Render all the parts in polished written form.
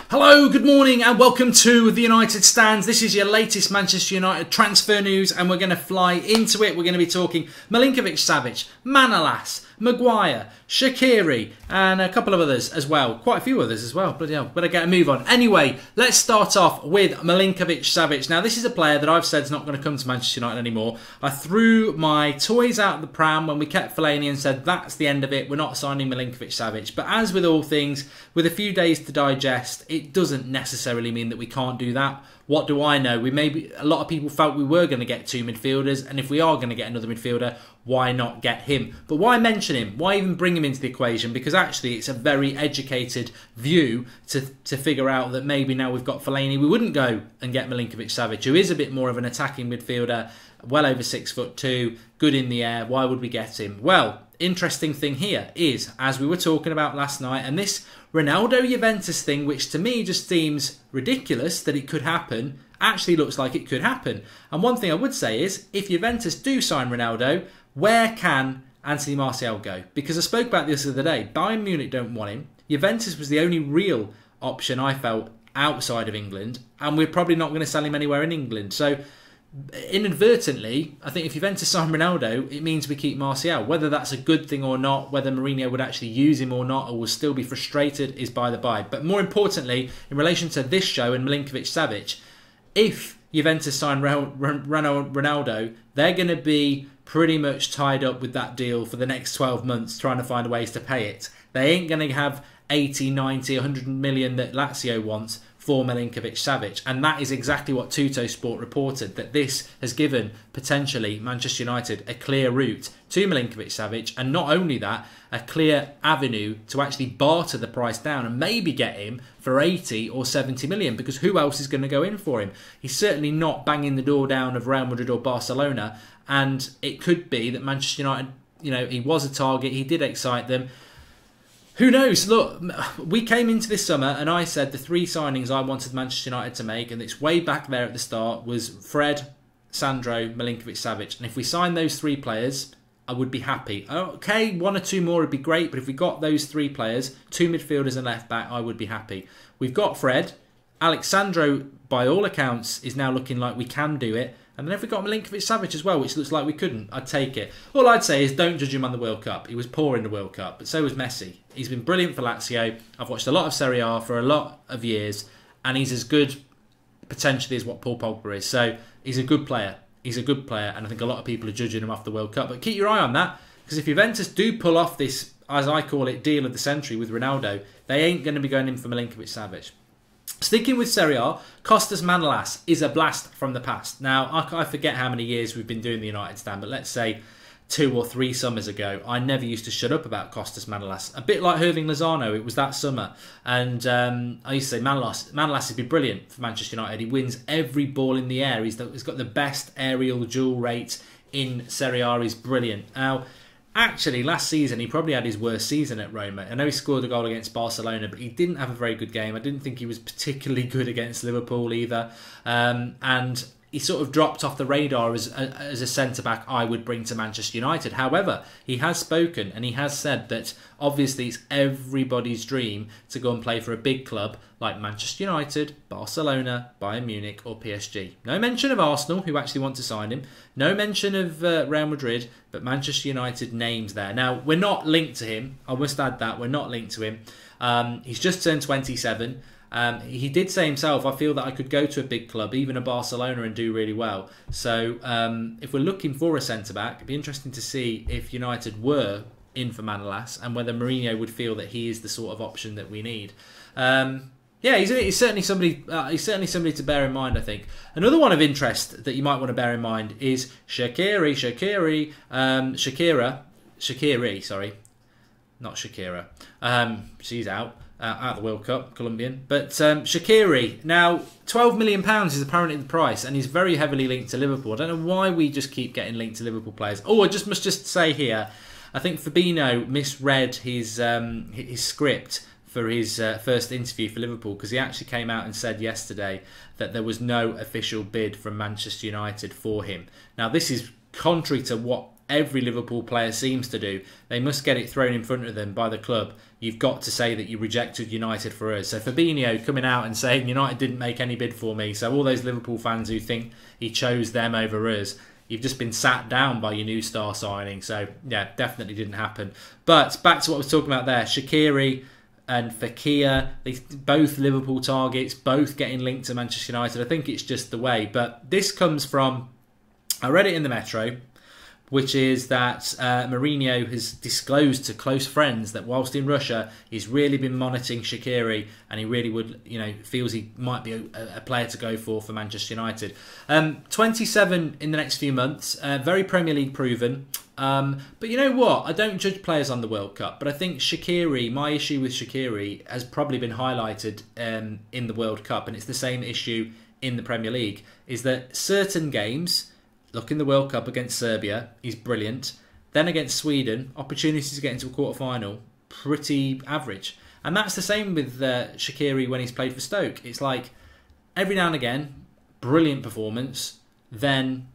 Hello, good morning and welcome to the United Stands. This is your latest Manchester United transfer news and we're going to fly into it. We're going to be talking Milinkovic-Savic, Manolas, Maguire, Shaqiri and a couple of others as well. Quite a few others as well. Bloody hell, better get a move on. Anyway, let's start off with Milinkovic-Savic. Now this is a player that I've said is not going to come to Manchester United anymore. I threw my toys out the pram when we kept Fellaini and said that's the end of it. We're not signing Milinkovic-Savic. But as with all things, with a few days to digest, it doesn't necessarily mean that we can't do that. What do I know? A lot of people felt we were going to get two midfielders, and if we are going to get another midfielder, why not get him? But why mention him? Why even bring him into the equation? Because actually it's a very educated view to figure out that maybe now we've got Fellaini, we wouldn't go and get Milinkovic-Savic, who is a bit more of an attacking midfielder, well over 6'2", good in the air. Why would we get him? Well, interesting thing here is, as we were talking about last night, and this Ronaldo-Juventus thing, which to me just seems ridiculous that it could happen, actually looks like it could happen. And one thing I would say is, if Juventus do sign Ronaldo, where can Anthony Martial go? Because I spoke about this the other day. Bayern Munich don't want him. Juventus was the only real option I felt outside of England, and we're probably not going to sell him anywhere in England. So inadvertently, I think if Juventus sign Ronaldo, it means we keep Martial. Whether that's a good thing or not, whether Mourinho would actually use him or not, or will still be frustrated, is by the by. But more importantly, in relation to this show and Milinkovic-Savic, if Juventus sign Ronaldo, they're going to be pretty much tied up with that deal for the next 12 months trying to find ways to pay it. They ain't going to have 80, 90, 100 million that Lazio wants for Milinkovic-Savic, and that is exactly what Tuttosport reported, that this has given potentially Manchester United a clear route to Milinkovic-Savic, and not only that, a clear avenue to actually barter the price down and maybe get him for 80 or 70 million, because who else is going to go in for him? He's certainly not banging the door down of Real Madrid or Barcelona, and it could be that Manchester United, you know, he was a target, he did excite them. Who knows? Look, we came into this summer and I said the three signings I wanted Manchester United to make, and it's way back there at the start, was Fred, Sandro, Milinkovic-Savic. And if we signed those three players, I would be happy. Okay, one or two more would be great, but if we got those three players, two midfielders and left back, I would be happy. We've got Fred. Alexandro, by all accounts, is now looking like we can do it. And then if we got Milinkovic-Savic as well, which looks like we couldn't, I'd take it. All I'd say is don't judge him on the World Cup. He was poor in the World Cup, but so was Messi. He's been brilliant for Lazio. I've watched a lot of Serie A for a lot of years, and he's as good, potentially, as what Paul Pogba is. So he's a good player. He's a good player, and I think a lot of people are judging him off the World Cup. But keep your eye on that, because if Juventus do pull off this, as I call it, deal of the century with Ronaldo, they ain't going to be going in for Milinkovic-Savic. Sticking with Serie A, Costas Manolas is a blast from the past. Now, I forget how many years we've been doing the United Stand, but let's say 2 or 3 summers ago, I never used to shut up about Costas Manolas. A bit like Hirving Lozano, it was that summer. And I used to say Manolas has been brilliant for Manchester United. He wins every ball in the air. He's got the best aerial duel rate in Serie A. He's brilliant. Now, actually, last season, he probably had his worst season at Roma. I know he scored a goal against Barcelona, but he didn't have a very good game. I didn't think he was particularly good against Liverpool either. And he sort of dropped off the radar as a centre-back I would bring to Manchester United. However, he has spoken and he has said that obviously it's everybody's dream to go and play for a big club like Manchester United, Barcelona, Bayern Munich or PSG. No mention of Arsenal, who actually want to sign him. No mention of Real Madrid, but Manchester United names there. Now, we're not linked to him. I must add that. We're not linked to him. He's just turned 27. He did say himself, I feel that I could go to a big club, even a Barcelona, and do really well. So if we're looking for a centre-back, it'd be interesting to see if United were in for Manolas and whether Mourinho would feel that he is the sort of option that we need. Yeah, he's certainly somebody. He's certainly somebody to bear in mind, I think. Another one of interest that you might want to bear in mind is Shaqiri. Shaqiri, sorry, not Shakira. She's out of the World Cup, Colombian. But Shaqiri, now £12 million is apparently the price, and he's very heavily linked to Liverpool. I don't know why we just keep getting linked to Liverpool players. Oh, I must just say here, I think Fabinho misread his script for his first interview for Liverpool, because he actually came out and said yesterday that there was no official bid from Manchester United for him. Now, this is contrary to what every Liverpool player seems to do. They must get it thrown in front of them by the club. You've got to say that you rejected United for us. So Fabinho coming out and saying United didn't make any bid for me. So all those Liverpool fans who think he chose them over us, you've just been sat down by your new star signing. So yeah, definitely didn't happen. But back to what I was talking about there. Shaqiri and Fekir, both Liverpool targets, both getting linked to Manchester United. I think it's just the way. But this comes from, I read it in the Metro, which is that Mourinho has disclosed to close friends that whilst in Russia, he's really been monitoring Shaqiri, and he really would, feels he might be a player to go for Manchester United. 27 in the next few months, very Premier League proven. But you know what? I don't judge players on the World Cup, but I think Shaqiri, my issue with Shaqiri has probably been highlighted in the World Cup, and it's the same issue in the Premier League, is that certain games, look in the World Cup against Serbia, he's brilliant. Then against Sweden, opportunities to get into a quarter-final, pretty average. And that's the same with Shaqiri when he's played for Stoke. It's like, every now and again, brilliant performance, then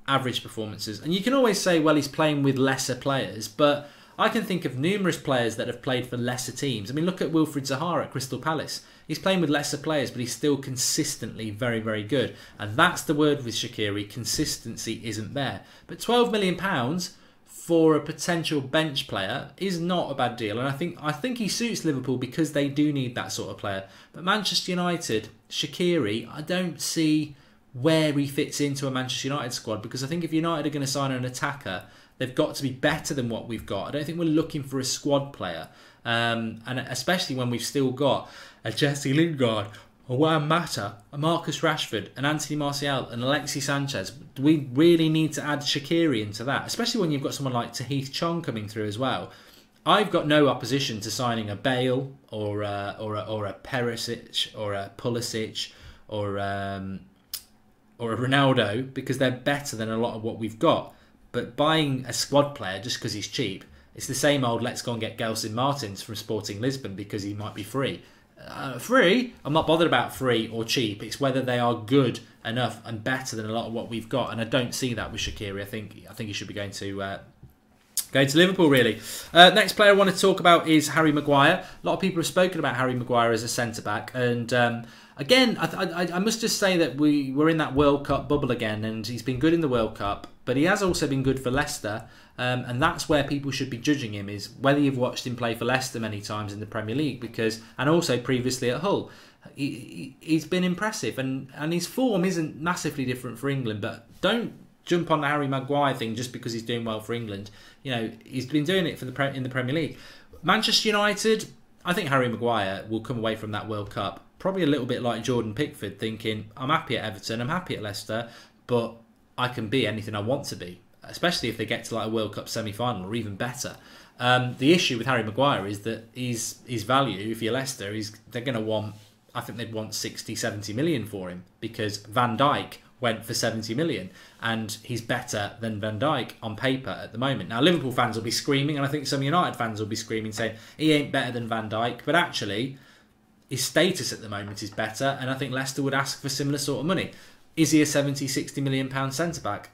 average performances. And you can always say, well, he's playing with lesser players, but I can think of numerous players that have played for lesser teams. I mean, look at Wilfried Zaha at Crystal Palace. He's playing with lesser players, but he's still consistently very, very good. And that's the word with Shaqiri. Consistency isn't there. But £12 million for a potential bench player is not a bad deal. And I think he suits Liverpool because they do need that sort of player. But Manchester United, Shaqiri, I don't see where he fits into a Manchester United squad, because I think if United are going to sign an attacker, they've got to be better than what we've got. I don't think we're looking for a squad player. And especially when we've still got a Jesse Lingard, a Juan Mata, a Marcus Rashford, an Anthony Martial, and Alexis Sanchez. We really need to add Shaqiri into that, especially when you've got someone like Tahith Chong coming through as well. I've got no opposition to signing a Bale or a Perisic or a Pulisic or a Ronaldo, because they're better than a lot of what we've got. But buying a squad player just because he's cheap, it's the same old let's go and get Gelson Martins from Sporting Lisbon because he might be free. Free? I'm not bothered about free or cheap. It's whether they are good enough and better than a lot of what we've got. And I don't see that with Shaqiri. I think he should be going to Liverpool, really. Next player I want to talk about is Harry Maguire. A lot of people have spoken about Harry Maguire as a centre-back. And again, I must just say that we're in that World Cup bubble again. And he's been good in the World Cup. But he has also been good for Leicester. And that's where people should be judging him, is whether you've watched him play for Leicester many times in the Premier League, and also previously at Hull. He's been impressive, and his form isn't massively different for England, but don't jump on the Harry Maguire thing just because he's doing well for England. He's been doing it in the Premier League. Manchester United, I think Harry Maguire will come away from that World Cup probably a little bit like Jordan Pickford, thinking, I'm happy at Everton, I'm happy at Leicester, but I can be anything I want to be, especially if they get to like a World Cup semi-final or even better. The issue with Harry Maguire is that his value, if you're Leicester, they're going to want, I think they'd want 60, 70 million for him, because Van Dijk went for 70 million and he's better than Van Dijk on paper at the moment. Now, Liverpool fans will be screaming, and I think some United fans will be screaming, saying he ain't better than Van Dijk, but actually his status at the moment is better, and I think Leicester would ask for similar sort of money. Is he a 70, 60 million pound centre-back?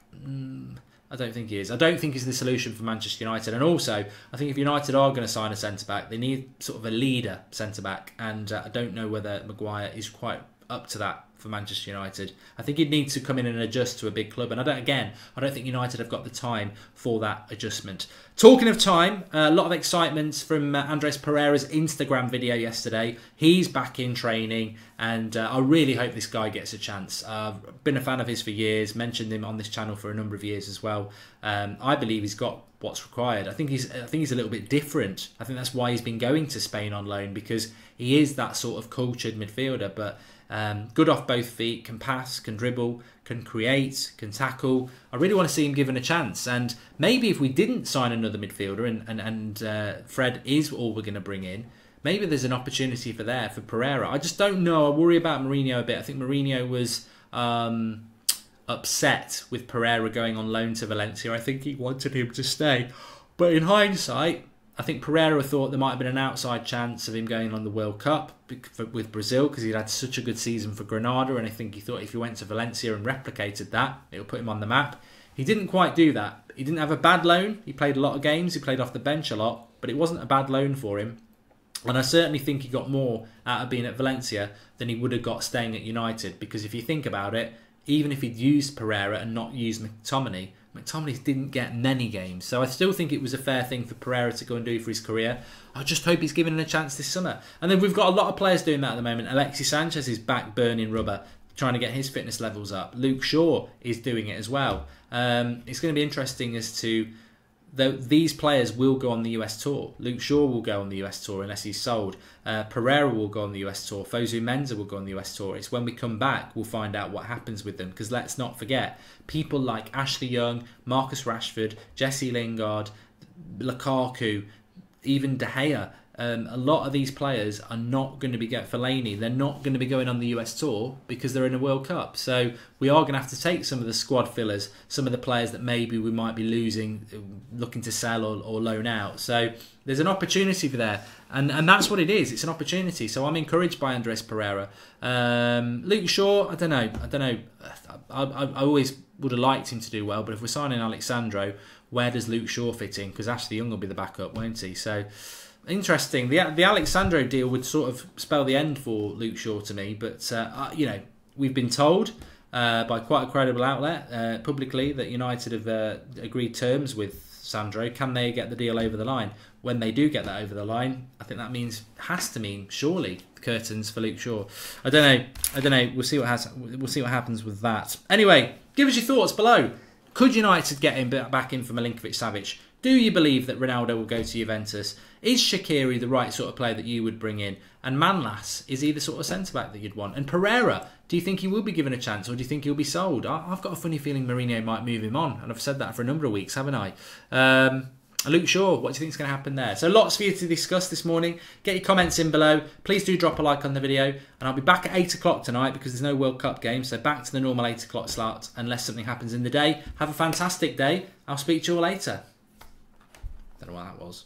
I don't think he is. I don't think he's the solution for Manchester United. And also, I think if United are going to sign a centre-back, they need sort of a leader centre-back. And I don't know whether Maguire is quite up to that for Manchester United. I think he'd need to come in and adjust to a big club. And I don't think United have got the time for that adjustment. Talking of time, a lot of excitement from Andres Pereira's Instagram video yesterday. He's back in training, and I really hope this guy gets a chance. I've been a fan of his for years, mentioned him on this channel for a number of years as well. I believe he's got what's required. I think he's a little bit different. I think that's why he's been going to Spain on loan, because he is that sort of cultured midfielder, but good off both feet, can pass, can dribble, can create, can tackle. I really want to see him given a chance. And maybe if we didn't sign another midfielder and Fred is all we're going to bring in, maybe there's an opportunity for Pereira. I just don't know. I worry about Mourinho a bit. I think Mourinho was upset with Pereira going on loan to Valencia. I think he wanted him to stay. But in hindsight, I think Pereira thought there might have been an outside chance of him going on the World Cup with Brazil, because he'd had such a good season for Granada, and I think he thought if he went to Valencia and replicated that, it would put him on the map. He didn't quite do that. He didn't have a bad loan. He played a lot of games. He played off the bench a lot, but it wasn't a bad loan for him. And I certainly think he got more out of being at Valencia than he would have got staying at United. Because if you think about it, even if he'd used Pereira and not used McTominay didn't get many games. So I still think it was a fair thing for Pereira to go and do for his career. I just hope he's given a chance this summer. And then we've got a lot of players doing that at the moment. Alexis Sanchez is back burning rubber, trying to get his fitness levels up. Luke Shaw is doing it as well. It's going to be interesting as to... these players will go on the US tour. Luke Shaw will go on the US tour unless he's sold. Pereira will go on the US tour. Fosu Mensah will go on the US tour. It's when we come back we'll find out what happens with them. Because let's not forget, people like Ashley Young, Marcus Rashford, Jesse Lingard, Lukaku, even De Gea. A lot of these players are not going to be Fellaini. They're not going to be going on the US tour because they're in a World Cup. So we are going to have to take some of the squad fillers, some of the players that maybe we might be losing, looking to sell or loan out. So there's an opportunity for there, and that's what it is. It's an opportunity. So I'm encouraged by Andres Pereira. Luke Shaw, I don't know. I always would have liked him to do well, but if we're signing Alexandro, where does Luke Shaw fit in? Because Ashley Young will be the backup, won't he? So. Interesting. The Alexandro deal would sort of spell the end for Luke Shaw to me, but you know, we've been told by quite a credible outlet publicly that United have agreed terms with Sandro. Can they get the deal over the line? When they do get that over the line, I think that has to mean surely curtains for Luke Shaw. I don't know. We'll see what happens with that. Anyway, give us your thoughts below. Could United get him back in for Milinkovic-Savic? Do you believe that Ronaldo will go to Juventus? Is Shaqiri the right sort of player that you would bring in? And Manlas, is he the sort of centre-back that you'd want? And Pereira, do you think he will be given a chance, or do you think he'll be sold? I've got a funny feeling Mourinho might move him on, and I've said that for a number of weeks, haven't I? Luke Shaw, what do you think is going to happen there? So lots for you to discuss this morning. Get your comments in below. Please do drop a like on the video. And I'll be back at 8 o'clock tonight because there's no World Cup game. So back to the normal 8 o'clock slot unless something happens in the day. Have a fantastic day. I'll speak to you all later. Don't know what that was.